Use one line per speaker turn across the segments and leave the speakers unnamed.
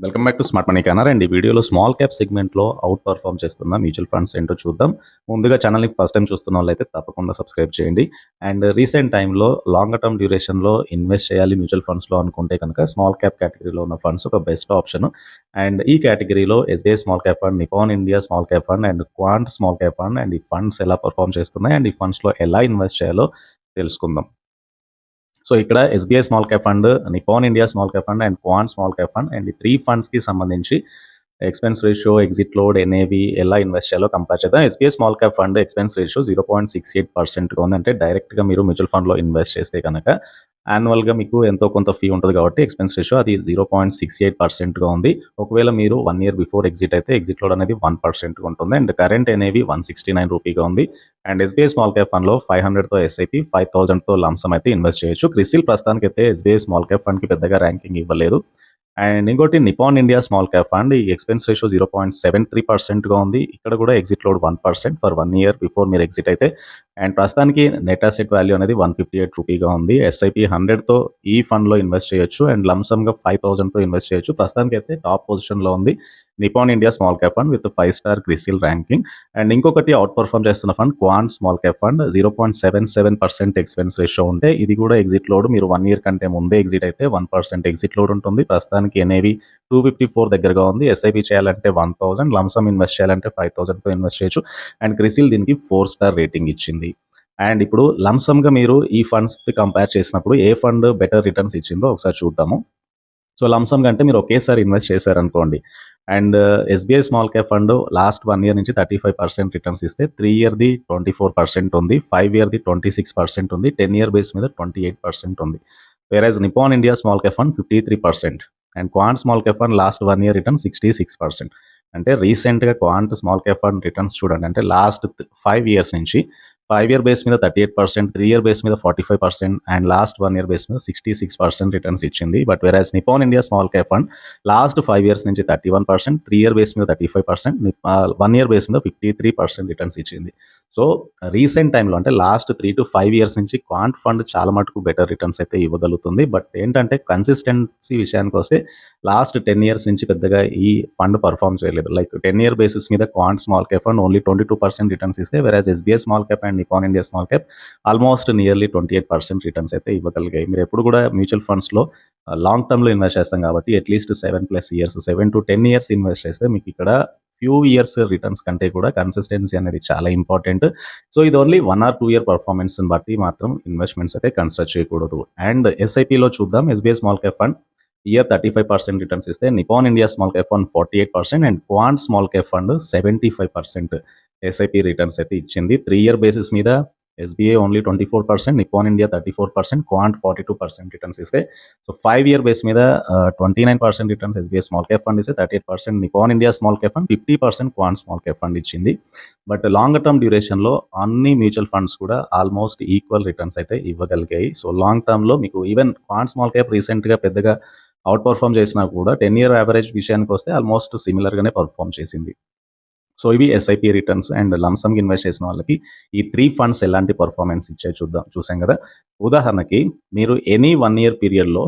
Welcome back to smart money corner. And ఈ వీడియోలో small cap సెగ్మెంట్లో అవుట్ పర్ఫామ్ చేస్తున్న మ్యూచువల్ ఫండ్స్ ఏంటో చూద్దాం. ముందుగా ఛానల్ని ఫస్ట్ టైం చూస్తున్న వాళ్ళైతే తప్పకుండా సబ్స్క్రైబ్ చేయండి. అండ్ రీసెంట్ టైంలో లాంగర్ టర్మ్ డ్యూరేషన్లో ఇన్వెస్ట్ చేయాలి మ్యూచువల్ ఫండ్స్లో అనుకుంటే కనుక స్మాల్ క్యాప్ కేటగిరీలో ఉన్న ఫండ్స్ ఒక బెస్ట్ ఆప్షన్. అండ్ ఈ కేటగిరీలో SBI small cap fund, Nippon India small cap fund and Quant small cap fund, and ఈ ఫండ్స్ ఎలా పర్ఫామ్ చేస్తున్నాయి అండ్ ఈ ఫండ్స్లో ఎలా ఇన్వెస్ట్ చేయాలో తెలుసుకుందాం. సో ఇక్కడ SBI small cap fund, Nippon India small cap fund and Quant small cap fund, and ఈ 3 ఫండ్స్‌కి సంబంధించి expense ratio, exit load, NAV ఎలా ఇన్వెస్ట్ చేయాలో కంపేర్ చేద్దాం. SBI small cap fund expense ratio 0.68%గా ఉంది. అంటే డైరెక్ట్‌గా మీరు మ్యూచువల్ ఫండ్‌లో ఇన్వెస్ట్ చేస్తే కనుక యాన్యువల్‌గా మీకు ఎంతో కొంత ఫీ ఉంటది కాబట్టి ఎక్స్‌పెన్స్ రేషియో అది 0.68%గా ఉంది. ఒకవేళ మీరు 1 ఇయర్ బిఫోర్ ఎగ్జిట్ అయితే ఎగ్జిట్ లోడ్ అనేది 1%గా ఉంటుంది. అండ్ కరెంట్ ఎన్ఏవి ₹169 ఉంది. అండ్ ఎస్బీఐ స్మాల్ క్యాప్ ఫండ్‌లో 500తో ఎస్ఐపి, 5000తో లంసమ్ అయితే ఇన్వెస్ట్ చేయొచ్చు. క్రిసిల్ ప్రస్తుతానికైతే ఎస్బీఐ స్మాల్ క్యాప్ ఫండ్‌కి పెద్దగా ర్యాంకింగ్ ఇవ్వలేదు. అండ్ ఇంకోటి Nippon India small cap fund, ఈ ఎక్స్‌పెన్స్ రేషియో 0.73%గా ఉంది. ఇక్కడ కూడా exit load 1% for 1 year before మీరు ఎగ్జిట్ అయితే. అండ్ ప్రస్తుతానికి నెట్ అసెట్ వాల్యూ అనేది ₹158 ఉంది. ఎస్ఐపి 100తో ఈ ఫండ్‌లో ఇన్వెస్ట్ చేయొచ్చు. అండ్ లంసమ్‌గా 5000తో ఇన్వెస్ట్ చేయొచ్చు. ప్రస్తుతానికైతే టాప్ పొజిషన్‌లో ఉంది Nippon India small cap fund with 5 star CRISIL ranking. And ఇంకొకటి అవుట్ పర్ఫామ్ చేస్తున్న fund Quant small cap fund, 0.77% expense ratio ఉంటే ఇది కూడా ఎగ్జిట్ లోడ్ మీరు 1 ఇయర్ కంటే ముందే ఎగ్జిట్ అయితే 1% ఎగ్జిట్ లోడ్ ఉంటుంది. ప్రస్తుతానికి ఎన్ఏవి 254 దగ్గరగా ఉంది. ఎస్ఐపి చేయాలంటే 1000, లంసమ్ ఇన్వెస్ట్ చేయాలంటే 5000తో ఇన్వెస్ట్ చేయొచ్చు. అండ్ క్రిసిల్ దీనికి 4 స్టార్ రేటింగ్ ఇచ్చింది. అండ్ ఇప్పుడు లంసమ్‌గా మీరు ఈ ఫండ్స్‌తో కంపేర్ చేసినప్పుడు ఏ ఫండ్ బెటర్ రిటర్న్స్ ఇచ్చిందో ఒకసారి చూద్దాము. సో లంసమ్‌గా అంటే మీరు ఒకేసారి ఇన్వెస్ట్ చేశారనుకోండి. And SBI small cap fund last 1 year నుంచి 35% రిటర్న్స్ ఇస్తే 3 ఇయర్‌ది 24% ఉంది. 5 ఇయర్‌ది 26% ఉంది. 10 ఇయర్ బేస్ మీద 28% ఉంది. Whereas Nippon India small cap fund 53% and Quant small cap fund last 1 year return 66%. అంటే రీసెంట్‌గా Quant small cap fund returns చూడండి. అంటే లాస్ట్ 5 ఇయర్స్ నుంచి 5 ఇయర్ బేస్ మీద 38%, 3 ఇయర్ బేస్ మీద 45% అండ్ లాస్ట్ 1 ఇయర్ బేస్ మీద 66% రిటర్న్స్ ఇచ్చింది. But whereas Nippon India small cap fund last 5 years నుంచి 31%, 3 ఇయర్ బేస్ మీద 35%, 1 ఇయర్ బేస్ మీద 53% రిటర్న్స్ ఇచ్చింది. సో రీసెంట్ టైంలో అంటే లాస్ట్ 3-5 ఇయర్స్ నుంచి క్వాంట్ ఫండ్ చాలా మటుకు బెటర్ రిటర్న్స్ అయితే ఇవ్వగలుగుతుంది. బట్ ఏంటంటే కన్సిస్టెన్సీ విషయానికి వస్తే లాస్ట్ 10 ఇయర్స్ నుంచి పెద్దగా ఈ ఫండ్ పర్ఫామ్ చేయలేదు. లైక్ 10 ఇయర్ బేసిస్ మీద Quant small cap fund only 22% returns ఇస్తే, whereas SBI small cap and Nippon India small cap almost nearly 28% returns అయితే ఇవ్వగలిగాయి. మీరు ఎప్పుడు కూడా మ్యూచువల్ ఫండ్స్‌లో లాంగ్ టర్మ్‌లో ఇన్వెస్ట్ చేస్తాం కాబట్టి అట్‌లీస్ట్ 7+ ఇయర్స్, 7-10 ఇయర్స్ ఇన్వెస్ట్ చేస్తే మీకు ఇక్కడ ఫ్యూ ఇయర్స్ రిటర్న్స్ కంటే కూడా కన్సిస్టెన్సీ అనేది చాలా ఇంపార్టెంట్. సో ఇది ఓన్లీ 1 ఆర్ 2 ఇయర్ పర్ఫార్మెన్స్‌ని బట్టి మాత్రం ఇన్వెస్ట్‌మెంట్స్ అయితే కన్సిడర్ చేయకూడదు. అండ్ ఎస్ఐపిలో చూద్దాం. SBI small cap fund year 35% returns ఇస్తే, Nippon India small cap fund 48% and Quant small cap fund 75% SIP returns అయితే ఇచ్చింది. 3 ఇయర్ బేసిస్ మీద SBI only 24%, Nippon India 34%, Quant 42% returns ఇస్తే, సో 5 ఇయర్ బేస్ మీద 29% returns SBI small cap fund ఇస్తే, 38% Nippon India small cap fund, 50% quant small cap fund ఇచ్చింది. But longer term డ్యూరేషన్‌లో అన్ని mutual funds కూడా almost equal returns అయితే ఇవ్వగలిగాయి. So long టర్మ్‌లో మీకు even quant small cap రీసెంట్‌గా పెద్దగా అవుట్ పర్ఫామ్ చేసినా కూడా 10 ఇయర్ యావరేజ్ విషయానికి వస్తే ఆల్మోస్ట్ సిమిలర్‌గానే పర్ఫామ్ చేసింది. సో ఇవి ఎస్ఐపి రిటర్న్స్. అండ్ లంసమ్‌గా ఇన్వెస్ట్ చేసిన వాళ్ళకి ఈ 3 ఫండ్స్ ఎలాంటి పర్ఫార్మెన్స్ ఇచ్చాయో చూసాం కదా. ఉదాహరణకి మీరు ఎనీ 1 ఇయర్ పీరియడ్‌లో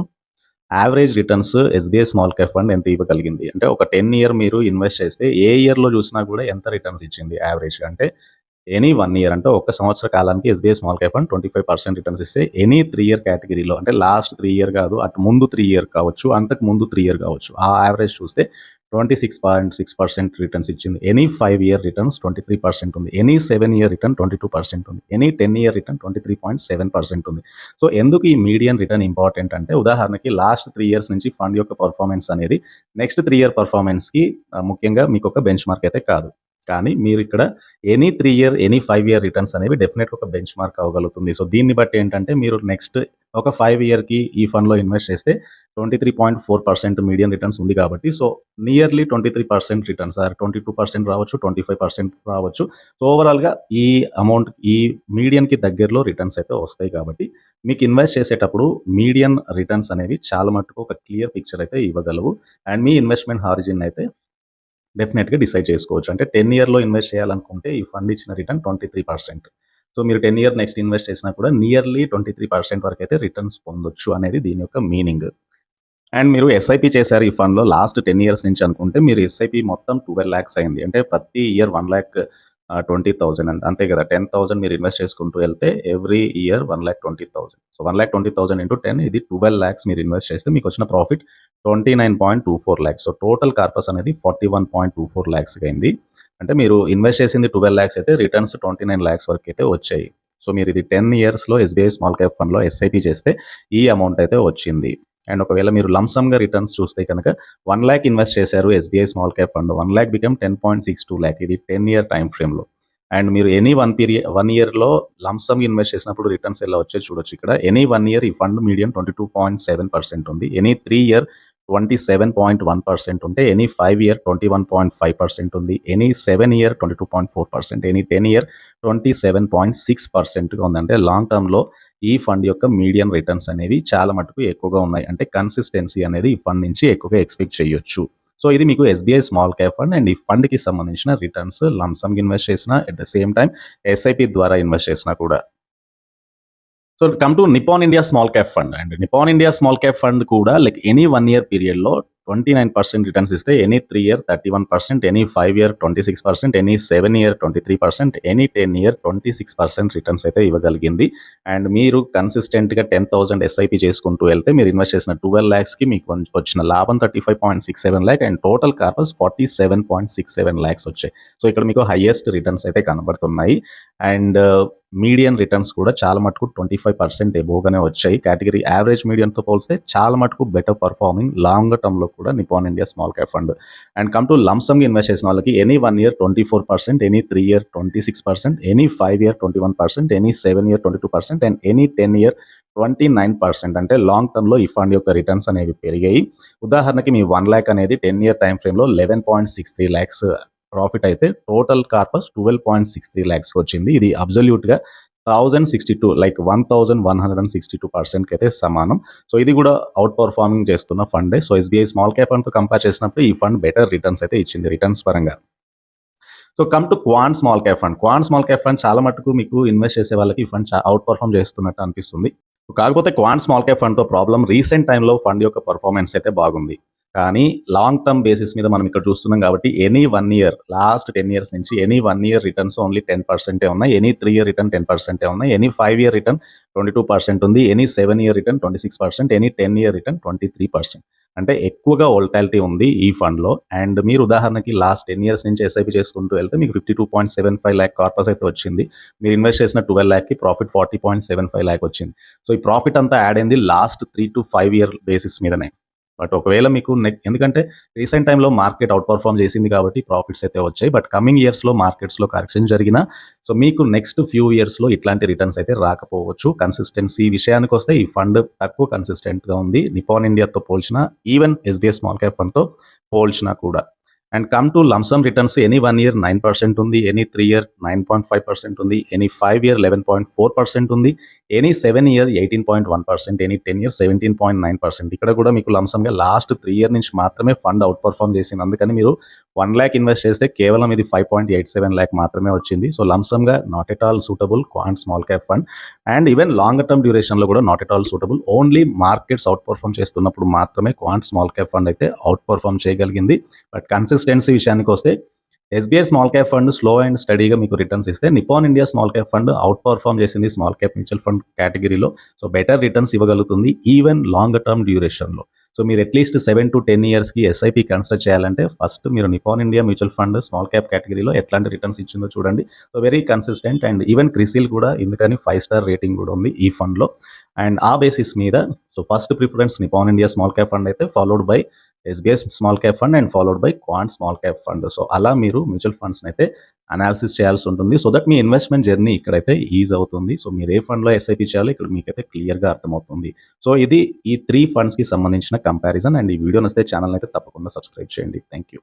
average returns SBI small cap fund ఎంత ఇవ్వగలిగింది అంటే, ఒక 10 ఇయర్ మీరు ఇన్వెస్ట్ చేస్తే ఏ ఇయర్‌లో చూసినా కూడా ఎంత రిటర్న్స్ ఇచ్చింది యావరేజ్‌గా అంటే, ఎనీ 1 ఇయర్ అంటే ఒక సంవత్సర కాలానికి SBI small cap fund 25% returns ఇస్తే, ఎనీ 3 ఇయర్ కేటగిరీలో అంటే లాస్ట్ 3 ఇయర్ కాదు, అటు ముందు 3 ఇయర్ కావచ్చు, అంతకు ముందు 3 ఇయర్ కావచ్చు, ఆ యావరేజ్ చూస్తే 26.6% రిటర్న్స్ ఇచ్చింది. ఎనీ 5 ఇయర్ రిటర్న్స్ 23% ఉంది. ఎనీ 7 ఇయర్ రిటర్న్ 22% ఉంది. ఎనీ 10 ఇయర్ రిటర్న్ 23.7% ఉంది. సో ఎందుకు ఈ మీడియన్ రిటర్న్ ఇంపార్టెంట్ అంటే, ఉదాహరణకి లాస్ట్ 3 ఇయర్స్ నుంచి ఫండ్ యొక్క పర్ఫార్మెన్స్ అనేది నెక్స్ట్ 3 ఇయర్ పర్ఫార్మెన్స్‌కి ముఖ్యంగా మీకు ఒక బెంచ్ మార్క్ అయితే కాదు. కానీ మీరు ఇక్కడ any 3 year, any 5 year returns అనేవి డెఫినెట్‌గా ఒక బెంచ్ మార్క్ అవ్వగలుగుతుంది. సో దీన్ని బట్టి ఏంటంటే, మీరు నెక్స్ట్ ఒక 5 ఇయర్‌కి ఈ ఫండ్‌లో ఇన్వెస్ట్ చేస్తే 23.4% మీడియన్ రిటర్న్స్ ఉంది కాబట్టి, సో నియర్లీ 23% రిటర్న్స్ ఆర్ 22% రావచ్చు, 25% రావచ్చు. సో ఓవరాల్‌గా ఈ అమౌంట్ ఈ మీడియన్‌కి దగ్గరలో రిటర్న్స్ అయితే వస్తాయి కాబట్టి, మీకు ఇన్వెస్ట్ చేసేటప్పుడు మీడియన్ రిటర్న్స్ అనేవి చాలా మట్టుకు ఒక క్లియర్ పిక్చర్ అయితే ఇవ్వగలవు. అండ్ మీ ఇన్వెస్ట్‌మెంట్ హారిజిన్ అయితే డెఫినెట్‌గా డిసైడ్ చేసుకోవచ్చు. అంటే 10 ఇయర్‌లో ఇన్వెస్ట్ చేయాలనుకుంటే ఈ ఫండ్ ఇచ్చిన రిటర్న్ 23%. సో మీరు 10 ఇయర్ నెక్స్ట్ ఇన్వెస్ట్ చేసినా కూడా నియర్లీ 23% వరకైతే రిటర్న్స్ పొందొచ్చు అనేది దీని యొక్క మీనింగ్. అండ్ మీరు ఎస్ఐపి చేశారు ఈ ఫండ్‌లో లాస్ట్ 10 ఇయర్స్ నుంచి అనుకుంటే మీరు ఎస్ఐపి మొత్తం 12 లాక్స్ అయింది. అంటే ప్రతి ఇయర్ 1,20,000 అండి. అంతే కదా! 10,000 మీరు ఇన్వెస్ట్ చేసుకుంటూ వెళ్తే ఎవ్రీ ఇయర్ 1,20,000. సో 1,20,000 ఇంటూ 10 ఇది 12 లాక్స్ మీరు ఇన్వెస్ట్ చేస్తే మీకొచ్చిన profit 29.24 lakhs. So total corpus అనేది 41.24 లాక్స్‌గా అయింది. అంటే మీరు ఇన్వెస్ట్ చేసింది 12 లాక్స్ అయితే రిటర్న్స్ 29 లాక్స్ వరకైతే వచ్చాయి. సో మీరు ఇది 10 ఇయర్స్‌లో ఎస్‌బీఐ స్మాల్ క్యాప్ ఫండ్‌లో ఎస్ఐపి చేస్తే ఈ అమౌంట్ అయితే వచ్చింది. అండ్ ఒకవేళ మీరు లంసమ్‌గా రిటర్న్స్ చూస్తే కనుక 1,00,000 ఇన్వెస్ట్ చేశారు SBI small cap fund. 1,00,000 become 10.62 lakh. ఇది 10 ఇయర్ టైమ్ ఫ్రేమ్‌లో. అండ్ మీరు ఎనీ 1 ఇయర్‌లో లంసమ్ ఇన్వెస్ట్ చేసినప్పుడు రిటర్న్స్ ఎలా వచ్చాయో చూడొచ్చు ఇక్కడ. ఎనీ 1 ఇయర్ ఈ ఫండ్ మీడియం 22.7% ఉంది. ఎనీ 3 ఇయర్ 27.1% ఉంటే ఎనీ 5 ఇయర్ 21.5% ఉంది. ఎనీ 7 ఇయర్ 22.4%, ఎనీ 10 ఇయర్ 27.6%గా ఉంది. అంటే లాంగ్ టర్మ్‌లో ఈ ఫండ్ యొక్క మీడియన్ రిటర్న్స్ అనేవి చాలా మటుకు ఎక్కువగా ఉన్నాయి. అంటే కన్సిస్టెన్సీ అనేది ఈ ఫండ్ నుంచి ఎక్కువగా ఎక్స్‌పెక్ట్ చేయొచ్చు. సో ఇది మీకు SBI small cap fund and ఈ ఫండ్‌కి సంబంధించిన రిటర్న్స్ లంసమ్‌గా ఇన్వెస్ట్ చేసినా at the same time SIP ద్వారా ఇన్వెస్ట్ చేసినా కూడా. So come to Nippon India small cap fund and Nippon India small cap fund కూడా లైక్ ఎనీ 1 ఇయర్ పీరియడ్‌లో 29% రిటర్న్స్ ఇస్తే any 3 year 31%, any 5 year 26%, any 7 year 23%, any 10 year 26% returns అయితే ఇవ్వగలిగింది. And మీరు కన్సిస్టెంట్‌గా 10,000 SIP చేసుకుంటూ వెళ్తే మీరు ఇన్వెస్ట్ చేసిన 12 లాక్స్‌కి మీకు వచ్చిన లాభం 35.67 lakh and total corpus 47.67 lakhs వచ్చాయి. సో ఇక్కడ మీకు హైయెస్ట్ రిటర్న్స్ అయితే కనబడుతున్నాయి. అండ్ మీడియన్ రిటర్న్స్ కూడా చాలా మటుకు 25% ఎబోవ్‌గానే వచ్చాయి. కేటగిరీ యావరేజ్ మీడియన్‌తో పోలిస్తే చాలా మటుకు బెటర్ పర్ఫార్మింగ్ లాంగ్ టర్మ్‌లో కూడా Nippon India small cap fund. And come to లంసమ్‌గా ఇన్వెస్ట్ చేసిన వాళ్ళకి any 1 year 24%, any 3 year 26%, any 5 year 21%, any 7 year 22% and any 10 year 29%. అంటే లాంగ్ టర్మ్‌లో ఈ ఫండ్ యొక్క రిటర్న్స్ అనేవి పెరిగాయి. ఉదాహరణకి మీ 1,00,000 అనేది 10 ఇయర్ టైమ్ ఫ్రేమ్‌లో 11.63 లాక్స్ ప్రాఫిట్ అయితే టోటల్ కార్పస్ 12.63 లాక్స్‌కి వచ్చింది. ఇది అబ్సల్యూట్‌గా 1062 లైక్ 1162%కి అయితే సమానం. సో ఇది కూడా అవుట్ పర్ఫార్మింగ్ చేస్తున్న ఫండే. సో ఎస్‌బీఐ స్మాల్ క్యాప్ ఫండ్‌తో కంపేర్ చేసినప్పుడు ఈ ఫండ్ బెటర్ రిటర్న్స్ అయితే ఇచ్చింది రిటర్న్స్ పరంగా. So come to Quant small cap fund. Quant small cap fund చాలా మటుకు మీకు ఇన్వెస్ట్ చేసే వాళ్ళకి ఈ ఫండ్ అవుట్ పర్ఫార్మ్ చేస్తున్నట్టు అనిపిస్తుంది. కాకపోతే క్వాంట్ స్మాల్ క్యాప్ ఫండ్‌తో ప్రాబ్లమ్ రీసెంట్ టైమ్‌లో ఫండ్ యొక్క పర్ఫార్మెన్స్ అయితే బాగుంది. కానీ లాంగ్ టర్మ్ బేసిస్ మీద మనం ఇక్కడ చూస్తున్నాం కాబట్టి ఎనీ 1 ఇయర్ లాస్ట్ 10 ఇయర్స్ నుంచి ఎనీ 1 ఇయర్ రిటర్న్స్ ఓన్లీ 10% ఉన్నాయి. ఎనీ 3 ఇయర్ రిటర్న్ 10% ఉన్నాయి. ఎనీ 5 ఇయర్ రిటర్న్ 22% ఉంది. Any 7 year return 26%, any 10 year return 23%. అంటే ఎక్కువగా వోల్టాలిటీ ఉంది ఈ ఫండ్‌లో. అండ్ మీరు ఉదాహరణకి లాస్ట్ 10 ఇయర్స్ నుంచి ఎస్ఐపి చేసుకుంటూ వెళ్తే మీకు 52.75 లాక్ కార్పస్ అయితే వచ్చింది. మీరు ఇన్వెస్ట్ చేసిన 12 లాక్‌కి ప్రాఫిట్ 40.75 లాక్ వచ్చింది. సో ఈ ప్రాఫిట్ అంతా యాడ్ అయింది లాస్ట్ 3-5 ఇయర్ బేసిస్ మీదనే. బట్ ఒకవేళ మీకు ఎందుకంటే రీసెంట్ టైమ్‌లో మార్కెట్ అవుట్ పర్ఫార్మ్ చేసింది కాబట్టి ప్రాఫిట్స్ అయితే వచ్చాయి. బట్ కమింగ్ ఇయర్స్‌లో మార్కెట్స్‌లో కరెక్షన్ జరిగినా సో మీకు నెక్స్ట్ ఫ్యూ ఇయర్స్‌లో ఇట్లాంటి రిటర్న్స్ అయితే రాకపోవచ్చు. కన్సిస్టెన్సీ విషయానికొస్తే ఈ ఫండ్ తక్కువ కన్సిస్టెంట్‌గా ఉంది. నిపాన్ ఇండియాతో పోల్చినా ఈవెన్ ఎస్‌బీఐ స్మాల్ క్యాప్ ఫండ్‌తో పోల్చినా కూడా. And come to lump sum returns any 1 year 9% ఉంది. ఎనీ 3 ఇయర్ 9.5% ఉంది. ఎనీ 5 ఇయర్ 11.4% ఉంది. Any 7 year 18.1%, any 10 year 17.9%. ఇక్కడ కూడా మీకు లంసమ్‌గా లాస్ట్ 3 ఇయర్ నుంచి మాత్రమే ఫండ్ అవుట్ పర్ఫార్మ్ చేసింది. అందుకని మీరు 1,00,000 ఇన్వెస్ట్ చేస్తే కేవలం ఇది 5.87 లాక్ మాత్రమే వచ్చింది. సో లంసమ్‌గా not at all suitable Quant small cap fund. And even longer term డ్యూరేషన్‌లో కూడా not at all suitable. Only markets outperform చేస్తున్నప్పుడు మాత్రమే క్వాంట్ స్మాల్ క్యాప్ ఫండ్ అయితే అవుట్ పర్ఫార్మ్ చేయగలిగింది. బట్ కన్సిస్టెన్సీ విషయానికొస్తే SBI small cap fund slow and స్టడీగా మీకు returns ఇస్తే Nippon India small cap fund outperform చేసింది స్మాల్ క్యాప్ మ్యూచువల్ ఫండ్ కేటగిరీలో. సో బెటర్ రిటర్న్స్ ఇవ్వగలుగుతుంది ఈవెన్ లాంగ్ టర్మ్ డ్యూరేషన్‌లో. సో మీరు అట్లీస్ట్ 7-10 ఇయర్స్‌కి ఎస్ఐపి కన్సిడర్ చేయాలంటే ఫస్ట్ మీరు Nippon India mutual fund small cap కేటగిరీలో ఎట్లాంటి రిటర్న్స్ ఇచ్చిందో చూడండి. So very consistent and even CRISIL కూడా ఇందుకని 5 స్టార్ రేటింగ్ కూడా ఉంది ఈ ఫండ్‌లో. అండ్ ఆ బేసిస్ మీద so first preference Nippon India small cap fund అయితే followed by SBI small cap fund and followed by quant small cap fund. So అలా మీరు మ్యూచువల్ ఫండ్స్‌ని అయితే అనాలిసిస్ చేయాల్సి ఉంటుంది. సో దట్ మీ ఇన్వెస్ట్‌మెంట్ జర్నీ ఇక్కడైతే ఈజ్ అవుతుంది. సో మీరు ఏ ఫండ్‌లో ఎస్ఐపి చేయాలో ఇక్కడ మీకైతే క్లియర్‌గా అర్థమవుతుంది. సో ఇది ఈ 3 ఫండ్స్‌కి సంబంధించిన కంపారిజన్ అండ్ ఈ వీడియో నచ్చితే ఛానెల్‌ని అయితే తప్పకుండా సబ్స్క్రైబ్ చేయండి. Thank you.